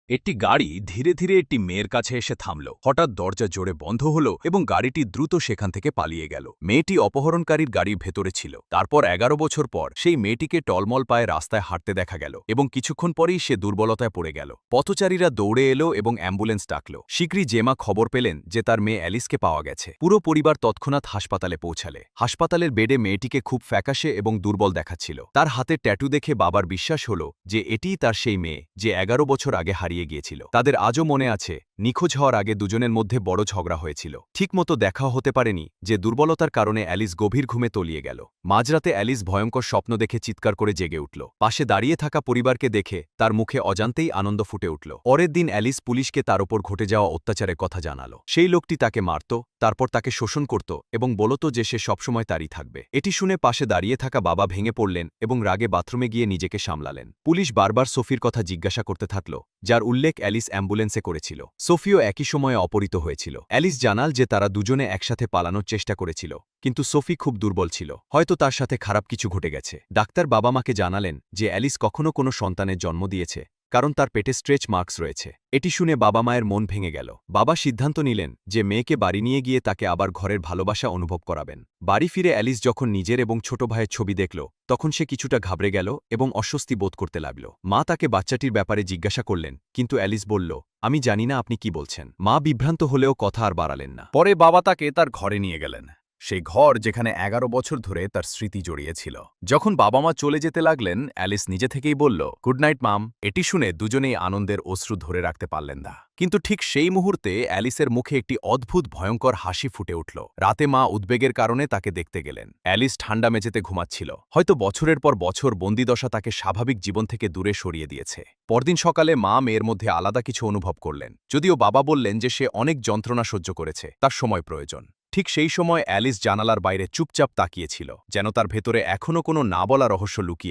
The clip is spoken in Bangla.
একটি গাড়ি ধীরে ধীরে একটি মেয়ের কাছে এসে থামল। হঠাৎ দরজা জোরে বন্ধ হল এবং গাড়িটি দ্রুত সেখান থেকে পালিয়ে গেল। মেয়েটি অপহরণকারীর গাড়ির ভেতরে ছিল। তারপর 11 বছর পর সেই মেয়েটিকে টলমল পায়ে রাস্তায় হাঁটতে দেখা গেল এবং কিছুক্ষণ পরেই সে দুর্বলতায় পড়ে গেল। পথচারীরা দৌড়ে এলো এবং অ্যাম্বুলেন্স ডাকল। শীঘ্রই জেমা খবর পেলেন যে তার মেয়ে অ্যালিসকে পাওয়া গেছে। পুরো পরিবার তৎক্ষণাৎ হাসপাতালে পৌঁছালে। হাসপাতালের বেডে মেয়েটিকে খুব ফ্যাকাশে এবং দুর্বল দেখাচ্ছিল। তার হাতে ট্যাটু দেখে বাবার বিশ্বাস হল যে এটিই তার সেই মেয়ে যে 11 বছর আগে হারিয়ে গিয়েছিল। তাদের আজও মনে আছে নিখোঁজ হওয়ার আগে দুজনের মধ্যে বড় ঝগড়া হয়েছিল। ঠিকমতো দেখাও হতে পারেনি যে দুর্বলতার কারণে অ্যালিস গভীর ঘুমে তলিয়ে গেল। মাঝরাতে অ্যালিস ভয়ঙ্কর স্বপ্ন দেখে চিৎকার করে জেগে উঠল। পাশে দাঁড়িয়ে থাকা পরিবারকে দেখে তার মুখে অজান্তেই আনন্দ ফুটে উঠল। পরের দিন অ্যালিস পুলিশকে তার ওপর ঘটে যাওয়া অত্যাচারের কথা জানালো। সেই লোকটি তাকে মারত, তারপর তাকে শোষণ করত এবং বলত যে সে সবসময় তারই থাকবে। এটি শুনে পাশে দাঁড়িয়ে থাকা বাবা ভেঙে পড়লেন এবং রাগে বাথরুমে গিয়ে নিজেকে সামলালেন। পুলিশ বারবার সোফির কথা জিজ্ঞাসা করতে থাকল, যার উল্লেখ অ্যালিস অ্যাম্বুলেন্সে করেছিল। সোফিও একই সময়ে অপহৃত হয়েছিল। অ্যালিস জানাল যে তারা দুজনে একসাথে পালানোর চেষ্টা করেছিল, কিন্তু সোফি খুব দুর্বল ছিল। হয়তো তার সাথে খারাপ কিছু ঘটে গেছে। ডাক্তার বাবা মাকে জানালেন যে অ্যালিস কখনো কোনো সন্তানের জন্ম দিয়েছে, কারণ তার পেটে স্ট্রেচ মার্কস রয়েছে। এটি শুনে বাবা মায়ের মন ভেঙে গেল। বাবা সিদ্ধান্ত নিলেন যে মেয়েকে বাড়ি নিয়ে গিয়ে তাকে আবার ঘরের ভালোবাসা অনুভব করাবেন। বাড়ি ফিরে অ্যালিস যখন নিজের এবং ছোট ভাইয়ের ছবি দেখল, তখন সে কিছুটা ঘাবড়ে গেল এবং অস্বস্তি বোধ করতে লাগল। মা তাকে বাচ্চাটির ব্যাপারে জিজ্ঞাসা করলেন, কিন্তু অ্যালিস বলল, আমি জানি না আপনি কি বলছেন। মা বিভ্রান্ত হলেও কথা আর বাড়ালেন না। পরে বাবা তাকে তার ঘরে নিয়ে গেলেন, সেই ঘর যেখানে 11 বছর ধরে তার স্মৃতি জড়িয়েছিল। যখন বাবা মা চলে যেতে লাগলেন, অ্যালিস নিজে থেকেই বলল, গুড নাইট মাম। এটি শুনে দুজনেই আনন্দের অশ্রু ধরে রাখতে পারলেন না। কিন্তু ঠিক সেই মুহূর্তে অ্যালিসের মুখে একটি অদ্ভুত ভয়ঙ্কর হাসি ফুটে উঠল। রাতে মা উদ্বেগের কারণে তাকে দেখতে গেলেন। অ্যালিস ঠান্ডা মেঝেতে ঘুমাচ্ছিল। হয়তো বছরের পর বছর বন্দিদশা তাকে স্বাভাবিক জীবন থেকে দূরে সরিয়ে দিয়েছে। পরদিন সকালে মা মেয়ের মধ্যে আলাদা কিছু অনুভব করলেন, যদিও বাবা বললেন যে সে অনেক যন্ত্রণা সহ্য করেছে, তার সময় প্রয়োজন। ঠিক সেই সময় অ্যালিস জানালার বাইরে চুপচাপ তাকিয়েছিল, যেন তার ভেতরে এখনও কোনো না বলা রহস্য লুকিয়ে